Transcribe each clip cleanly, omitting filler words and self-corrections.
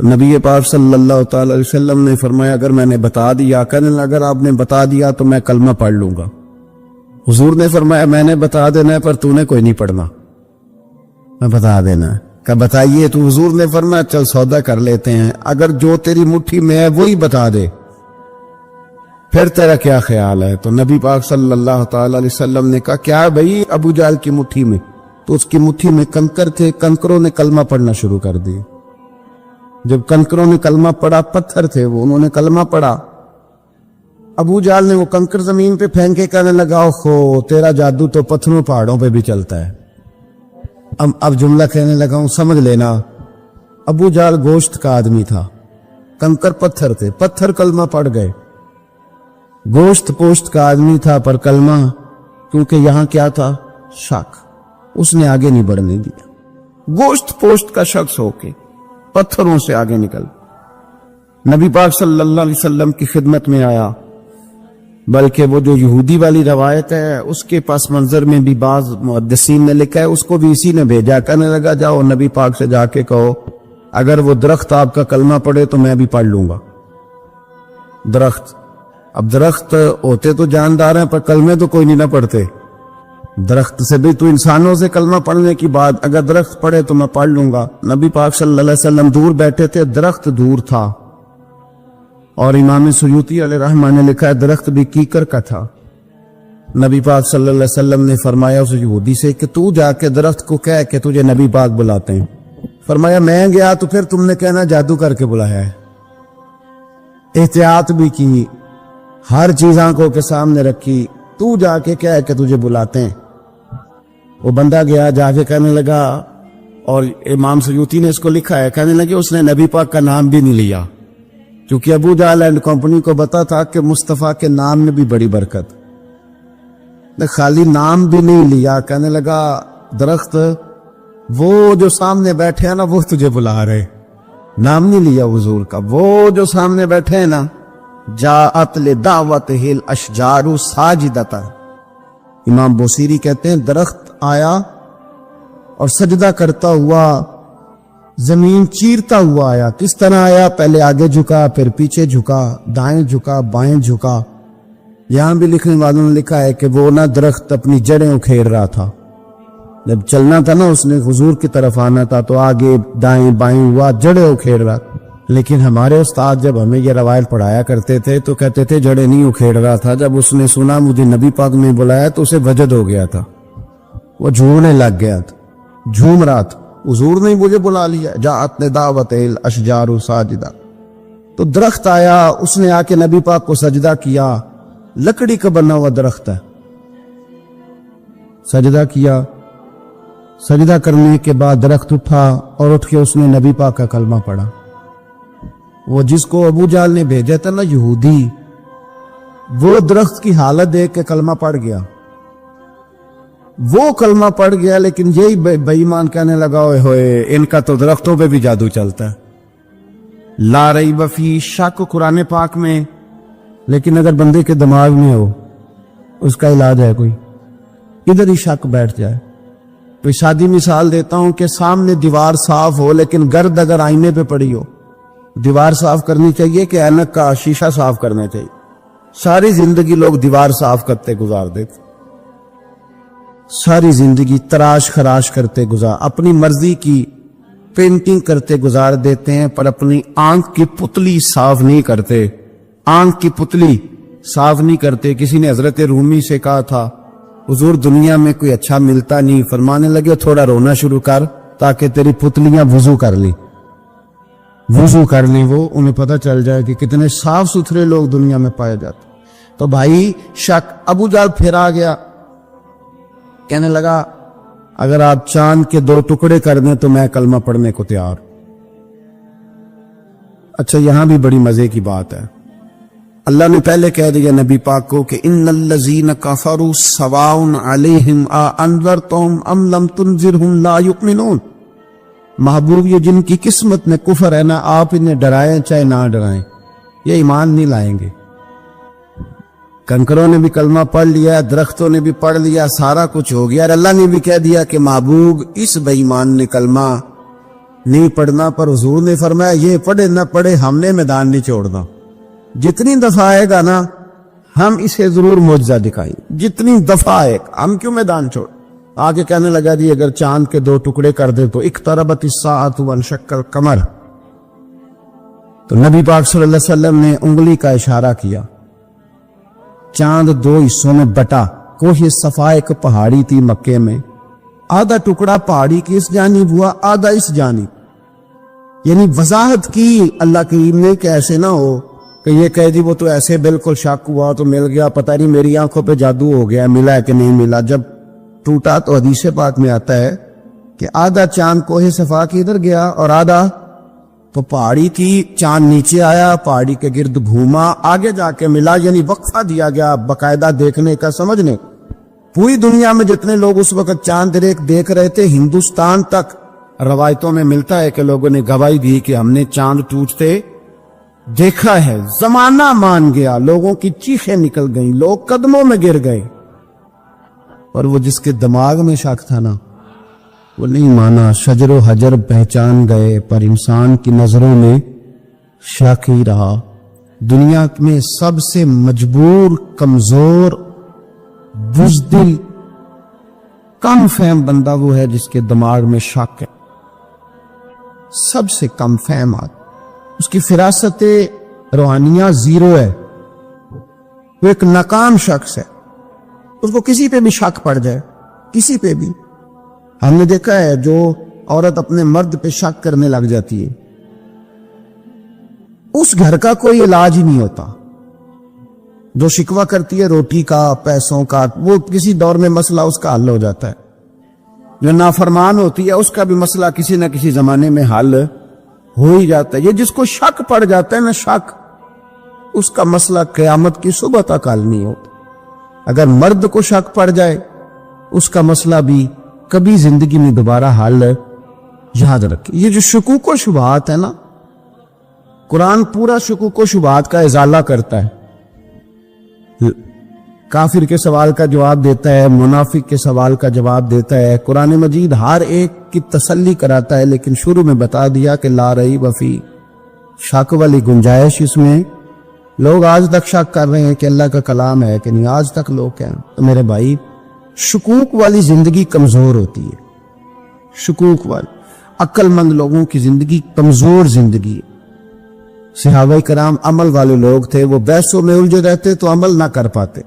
تو نبی پاک صلی اللہ تعالی علیہ وسلم نے فرمایا اگر میں نے بتا دیا، کہنے لگا اگر آپ نے بتا دیا تو میں کلمہ پڑھ لوں گا۔ حضور نے فرمایا میں نے بتا دینا ہے پر تو نے کوئی نہیں پڑھنا، میں بتا دینا ہے۔ کہ بتائیے، تو حضور نے فرمایا چل سودا کر لیتے ہیں، اگر جو تیری مٹھی میں ہے وہی بتا دے پھر تیرا کیا خیال ہے؟ تو نبی پاک صلی اللہ تعالی علیہ وسلم نے کہا کیا بھائی ابو جہل کی مٹھی میں؟ تو اس کی مٹھی میں کنکر تھے، کنکروں نے کلمہ پڑھنا شروع کر دی۔ جب کنکروں نے کلمہ پڑھا، پتھر تھے وہ، انہوں نے کلمہ پڑھا، ابو جہل نے وہ کنکر زمین پہ پھینکے، کہنے لگا اوہو تیرا جادو تو پتھروں پہاڑوں پہ بھی چلتا ہے۔ اب جملہ کہنے لگا ہوں سمجھ لینا، ابو جہل گوشت کا آدمی تھا، کنکر پتھر تھے، پتھر کلمہ پڑھ گئے۔ گوشت پوشت کا آدمی تھا پر کلمہ، کیونکہ یہاں کیا تھا؟ شک، اس نے آگے نہیں بڑھنے دیا۔ گوشت پوشت کا شخص ہو کے پتھروں سے آگے نکل نبی پاک صلی اللہ علیہ وسلم کی خدمت میں آیا۔ بلکہ وہ جو یہودی والی روایت ہے اس کے پس منظر میں بھی بعض محدثین نے لکھا ہے، اس کو بھی اسی نے بھیجا، کہنے لگا جاؤ نبی پاک سے جا کے کہو اگر وہ درخت آپ کا کلمہ پڑھے تو میں بھی پڑھ لوں گا۔ درخت، اب درخت ہوتے تو جاندار ہیں پر کلمے تو کوئی نہیں نہ پڑھتے۔ درخت سے بھی تو انسانوں سے کلمہ پڑھنے کی بات، اگر درخت پڑھے تو میں پڑھ لوں گا۔ نبی پاک صلی اللہ علیہ وسلم دور بیٹھے تھے، درخت دور تھا، اور امام سیوطی علیہ رحمہ نے لکھا ہے درخت بھی کیکر کا تھا۔ نبی پاک صلی اللہ علیہ وسلم نے فرمایا اس یہودی سے کہ تو جا کے درخت کو کہہ کہ تجھے نبی پاک بلاتے ہیں۔ فرمایا میں گیا تو پھر تم نے کہنا جادو کر کے بلایا ہے۔ احتیاط بھی کی، ہر چیز آنکھوں کے سامنے رکھی، تو جا کے کہہ کہ تجھے بلاتے ہیں۔ وہ بندہ گیا، جا کے کہنے لگا، اور امام سیوطی نے اس کو لکھا ہے، کہنے لگے اس نے نبی پاک کا نام بھی نہیں لیا، کیونکہ ابو جہل اینڈ کمپنی کو پتا تھا کہ مصطفیٰ کے نام میں بھی بڑی برکت، خالی نام بھی نہیں لیا۔ کہنے لگا درخت وہ جو سامنے بیٹھے ہیں نا وہ تجھے بلا رہے، نام نہیں لیا حضور کا، وہ جو سامنے بیٹھے ہیں نا، جاءت لدعوتہ الاشجار ساجدۃ۔ امام بوصیری کہتے ہیں درخت آیا اور سجدہ کرتا ہوا، زمین چیرتا ہوا آیا۔ کس طرح آیا؟ پہلے آگے جھکا، پھر پیچھے جھکا، دائیں جھکا، بائیں جھکا۔ یہاں بھی لکھنے والوں نے لکھا ہے کہ وہ نہ درخت اپنی جڑیں اکھیڑ رہا تھا، جب چلنا تھا نا اس نے حضور کی طرف آنا تھا تو آگے دائیں بائیں ہوا، جڑیں اکھیڑ رہا تھا۔ لیکن ہمارے استاد جب ہمیں یہ روایت پڑھایا کرتے تھے تو کہتے تھے جڑیں نہیں اکھیڑ رہا تھا، جب اس نے سنا مجھے نبی پاک نے بلایا تو اسے وجد ہو گیا تھا، وہ جھومنے لگ گیا تھا، جھوم رہا تھا، حضور نے مجھے بلا لیا، جاءت لدعوتہ الاشجار ساجدہ۔ تو درخت آیا، اس نے آ کے نبی پاک کو سجدہ کیا، لکڑی کا بنا ہوا درخت ہے، سجدہ کیا۔ سجدہ کرنے کے بعد درخت اٹھا اور اٹھ کے اس نے نبی پاک کا کلمہ پڑھا۔ وہ جس کو ابو جہل نے بھیجا تھا نا یہودی، وہ درخت کی حالت دیکھ کے کلمہ پڑھ گیا، وہ کلمہ پڑھ گیا، لیکن یہی بے ایمان کہنے لگا اوئے ہوئے ان کا تو درختوں پہ بھی جادو چلتا ہے۔ لا ریب فی، شک قرآن پاک میں، لیکن اگر بندے کے دماغ میں ہو اس کا علاج ہے کوئی، ادھر ہی شک بیٹھ جائے۔ کوئی سادی مثال دیتا ہوں کہ سامنے دیوار صاف ہو لیکن گرد اگر آئینے پہ پڑی ہو، دیوار صاف کرنی چاہیے کہ اینک کا شیشہ صاف کرنا چاہیے؟ ساری زندگی لوگ دیوار صاف کرتے گزار دیتے، ساری زندگی تراش خراش کرتے گزار، اپنی مرضی کی پینٹنگ کرتے گزار دیتے ہیں، پر اپنی آنکھ کی پتلی صاف نہیں کرتے، آنکھ کی پتلی صاف نہیں کرتے۔ کسی نے حضرت رومی سے کہا تھا حضور دنیا میں کوئی اچھا ملتا نہیں، فرمانے لگے تھوڑا رونا شروع کر تاکہ تیری پتلیاں وضو کر لیں، وضو کر لیں، وہ انہیں پتہ چل جائے کہ کتنے صاف ستھرے لوگ دنیا میں پائے جاتے۔ تو بھائی شک، ابو جہل پھر آ گیا، کہنے لگا اگر آپ چاند کے 2 ٹکڑے کر دیں تو میں کلمہ پڑھنے کو تیار۔ اچھا یہاں بھی بڑی مزے کی بات ہے، اللہ نے پہلے کہہ دیا نبی پاک کو کہ ان الذین کفروا سواء علیہم انذرتہم ام لم تنذرہم لا یؤمنون۔ محبوب یہ جن کی قسمت میں کفر ہے نا، آپ انہیں ڈرائیں چاہے نہ ڈرائیں، یہ ایمان نہیں لائیں گے۔ کنکروں نے بھی کلمہ پڑھ لیا، درختوں نے بھی پڑھ لیا، سارا کچھ ہو گیا، اور اللہ نے بھی کہہ دیا کہ محبوب اس بے ایمان نے کلمہ نہیں پڑھنا، پر حضور نے فرمایا یہ پڑھے نہ پڑھے ہم نے میدان نہیں چھوڑنا، جتنی دفعہ آئے گا نا ہم اسے ضرور معجزہ دکھائیں، جتنی دفعہ آئے گا ہم کیوں میدان چھوڑ۔ آگے کہنے لگا جی اگر چاند کے 2 ٹکڑے کر دے تو اقتربت الساعۃ وانشق القمر، تو نبی پاک صلی اللہ علیہ وسلم نے انگلی کا اشارہ کیا، چاند 2 حصوں میں بٹا۔ کوہ صفا ایک پہاڑی تھی مکے میں، آدھا ٹکڑا پہاڑی کی اس جانب ہوا، آدھا اس جانب، یعنی وضاحت کی اللہ کریم نے کہ ایسے نہ ہو کہ یہ کہہ دی وہ تو ایسے بالکل شک ہوا تو مل گیا، پتہ نہیں میری آنکھوں پہ جادو ہو گیا، ملا ہے کہ نہیں ملا۔ جب ٹوٹا تو حدیث پاک میں آتا ہے کہ آدھا چاند کوہ صفا کی ادھر گیا اور آدھا تو پہاڑی تھی، چاند نیچے آیا، پہاڑی کے گرد گھوما، آگے جا کے ملا، یعنی وقفہ دیا گیا باقاعدہ دیکھنے کا، سمجھنے۔ پوری دنیا میں جتنے لوگ اس وقت چاند دیکھ رہے تھے، ہندوستان تک روایتوں میں ملتا ہے کہ لوگوں نے گواہی دی کہ ہم نے چاند ٹوٹتے دیکھا ہے۔ زمانہ مان گیا، لوگوں کی چیخیں نکل گئیں، لوگ قدموں میں گر گئے، اور وہ جس کے دماغ میں شک تھا نا وہ نہیں مانا، شجر و حجر پہچان گئے، پر انسان کی نظروں میں شک ہی رہا۔ دنیا میں سب سے مجبور، کمزور، بزدل، کم فہم بندہ وہ ہے جس کے دماغ میں شک ہے، سب سے کم فہم آدمی، اس کی فراست روحانیہ 0 ہے، وہ ایک ناکام شخص ہے، اس کو کسی پہ بھی شک پڑ جائے، کسی پہ بھی۔ ہم نے دیکھا ہے جو عورت اپنے مرد پہ شک کرنے لگ جاتی ہے اس گھر کا کوئی علاج ہی نہیں ہوتا، جو شکوہ کرتی ہے روٹی کا، پیسوں کا، وہ کسی دور میں مسئلہ اس کا حل ہو جاتا ہے، جو نافرمان ہوتی ہے اس کا بھی مسئلہ کسی نہ کسی زمانے میں حل ہو ہی جاتا ہے۔ یہ جس کو شک پڑ جاتا ہے نا، شک، اس کا مسئلہ قیامت کی صبح تک حل نہیں ہوتا۔ اگر مرد کو شک پڑ جائے اس کا مسئلہ بھی کبھی زندگی میں دوبارہ حل، یاد رکھیں یہ جو شکوک و شبہات ہے نا، قرآن پورا شکوک و شبہات کا ازالہ کرتا ہے، کافر کے سوال کا جواب دیتا ہے، منافق کے سوال کا جواب دیتا ہے، قرآن مجید ہر ایک کی تسلی کراتا ہے، لیکن شروع میں بتا دیا کہ لا ریب فی، شک والی گنجائش اس میں۔ لوگ آج تک شک کر رہے ہیں کہ اللہ کا کلام ہے کہ نہیں، آج تک لوگ کہیں تو میرے بھائی شکوک والی زندگی کمزور ہوتی ہے، شکوک والی، عقل مند لوگوں کی زندگی کمزور زندگی ہے۔ صحابہ کرام عمل والے لوگ تھے، وہ بحثوں میں الجھے رہتے تو عمل نہ کر پاتے۔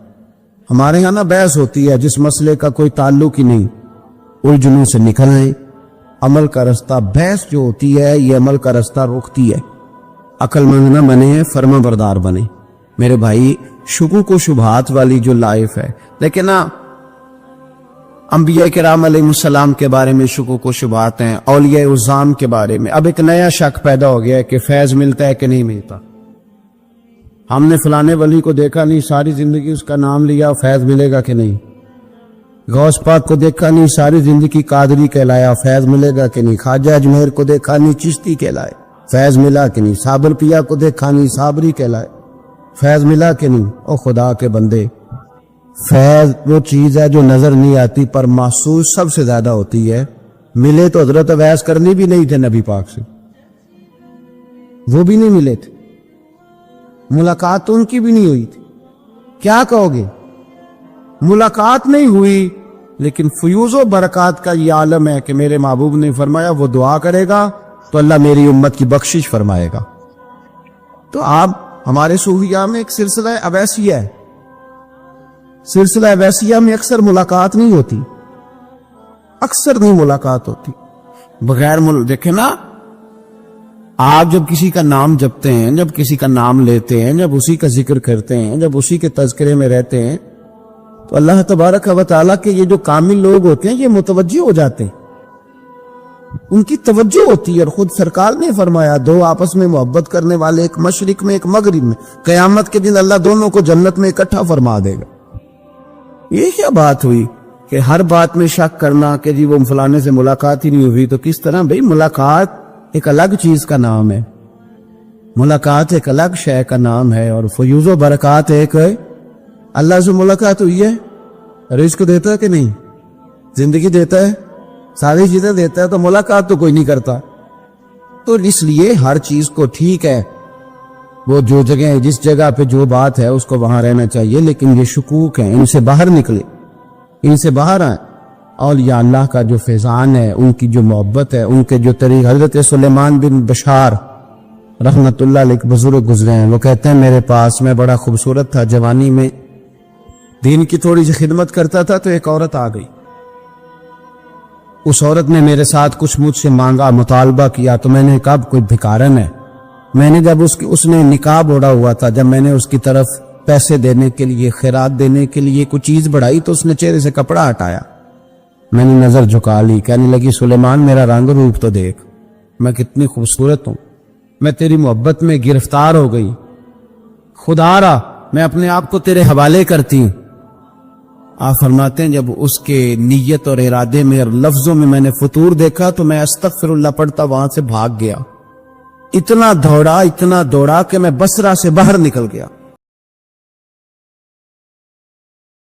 ہمارے ہاں نا بحث ہوتی ہے جس مسئلے کا کوئی تعلق ہی نہیں، الجھنوں سے نکلنے، عمل کا رستہ، بحث جو ہوتی ہے یہ عمل کا رستہ روکتی ہے۔ عقل مند نہ بنے، فرما بردار بنے میرے بھائی۔ شکوک و شبہات والی جو لائف ہے، لیکن نا انبیاء کرام علیہ السلام کے بارے میں شکوک و شبہات ہیں، اولیاء عظام کے بارے میں۔ اب ایک نیا شک پیدا ہو گیا ہے کہ فیض ملتا ہے کہ نہیں ملتا۔ ہم نے فلانے ولی کو دیکھا نہیں، ساری زندگی اس کا نام لیا، فیض ملے گا کہ نہیں؟ غوث پاک کو دیکھا نہیں، ساری زندگی قادری کہلایا، فیض ملے گا کہ نہیں؟ خواجہ اجمیر کو دیکھا نہیں، چشتی کہلائے، فیض ملا کہ نہیں؟ صابر پیا کو دیکھا نہیں، صابری کہلائے، فیض ملا کہ نہیں؟ او خدا کے بندے، فیض وہ چیز ہے جو نظر نہیں آتی پر محسوس سب سے زیادہ ہوتی ہے۔ ملے تو حضرت اویس کرنی بھی نہیں تھے نبی پاک سے، وہ بھی نہیں ملے تھے، ملاقات ان کی بھی نہیں ہوئی تھی۔ کیا کہو گے؟ ملاقات نہیں ہوئی، لیکن فیوز و برکات کا یہ عالم ہے کہ میرے محبوب نے فرمایا وہ دعا کرے گا تو اللہ میری امت کی بخشش فرمائے گا۔ تو آپ ہمارے صوفیاء میں ایک سلسلہ اویسیہ ہے، سلسلہ اویسیہ میں اکثر ملاقات نہیں ہوتی، اکثر نہیں ملاقات ہوتی بغیر دیکھیں نا، آپ جب کسی کا نام جپتے ہیں، جب کسی کا نام لیتے ہیں، جب اسی کا ذکر کرتے ہیں، جب اسی کے تذکرے میں رہتے ہیں تو اللہ تبارک و تعالیٰ کے یہ جو کامل لوگ ہوتے ہیں یہ متوجہ ہو جاتے ہیں، ان کی توجہ ہوتی ہے۔ اور خود سرکار نے فرمایا دو آپس میں محبت کرنے والے، ایک مشرق میں ایک مغرب میں، قیامت کے دن اللہ دونوں کو جنت میں اکٹھا فرما دے گا۔ یہ کیا بات ہوئی کہ ہر بات میں شک کرنا کہ جی وہ فلانے سے ملاقات ہی نہیں ہوئی؟ تو کس طرح بھئی، ملاقات ایک الگ چیز کا نام ہے، ملاقات ایک الگ شے کا نام ہے، اور فیوز و برکات ایک ہے۔ اللہ سے ملاقات ہوئی ہے، رزق دیتا ہے کہ نہیں؟ زندگی دیتا ہے، ساری چیزیں دیتا ہے، تو ملاقات تو کوئی نہیں کرتا۔ تو اس لیے ہر چیز کو ٹھیک ہے، وہ جو جگہ جس جگہ پہ جو بات ہے اس کو وہاں رہنا چاہیے، لیکن یہ شکوک ہیں، ان سے باہر نکلے، ان سے باہر آئیں۔ اولیاء اللہ کا جو فیضان ہے، ان کی جو محبت ہے، ان کے جو طریق، حضرت سلیمان بن بشار رحمت اللہ علیہ بزرگ گزرے ہیں، وہ کہتے ہیں میرے پاس، میں بڑا خوبصورت تھا، جوانی میں دین کی تھوڑی سی خدمت کرتا تھا، تو ایک عورت آ گئی، اس عورت نے میرے ساتھ کچھ مجھ سے مانگا، مطالبہ کیا، تو میں نے کہا کوئی بھکارن ہے۔ میں نے جب اس نے نقاب اوڑا ہوا تھا، جب میں نے اس کی طرف پیسے دینے کے لیے، خیرات دینے کے لیے کوئی چیز بڑھائی، تو اس نے چہرے سے کپڑا ہٹایا، میں نے نظر جھکا لی، کہنے لگی سلیمان میرا رنگ روپ تو دیکھ، میں کتنی خوبصورت ہوں، میں تیری محبت میں گرفتار ہو گئی، خدا را میں اپنے آپ کو تیرے حوالے کرتی ہوں۔ آپ فرماتے ہیں جب اس کے نیت اور ارادے میں اور لفظوں میں نے فطور دیکھا تو میں استغفر اللہ پڑھتا وہاں سے بھاگ گیا، اتنا دوڑا کہ میں بصرہ سے باہر نکل گیا۔